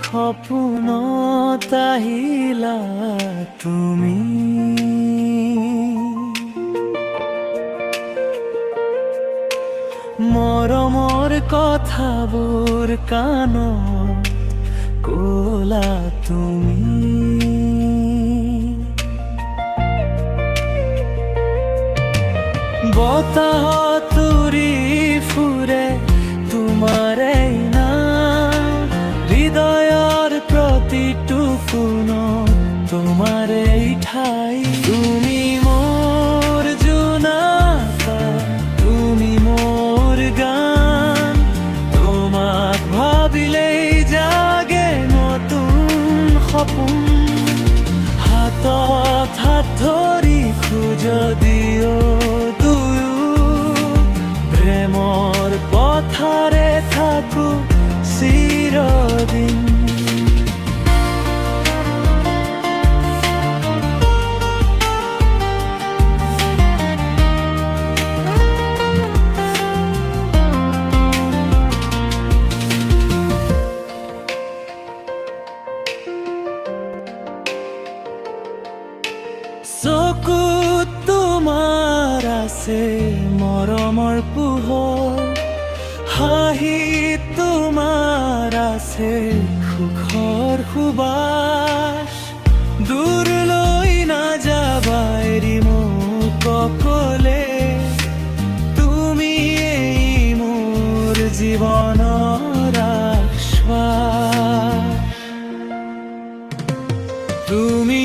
সপোনত আহিলা তুমি। মৰমৰ কথাবোৰ কাণত ক'লা তুমি। বতাহত উৰি ফুৰে তোমাৰে নাম, হৃদয়ৰ প্ৰতিটো কোণত তোমাৰে ঠাই। তুমি মোৰ জোনাকা, তুমি মোৰ গান, তোমাক ভাবিলেই জাগে নতুন সপোন। হাতত হাত ধৰি খোজ দিয় প্ৰেমৰ পথাৰে থাকো চিৰদিন। চকুত তোমাৰ আছে মৰমৰ পোহৰ, হাঁহিত তোমাৰ আছে সুখৰ সুবাস। দূৰলৈ নাযাবা এৰি মোক অকলে, তুমিয়েই মোৰ জীৱনৰ আশ্বাস। তুমি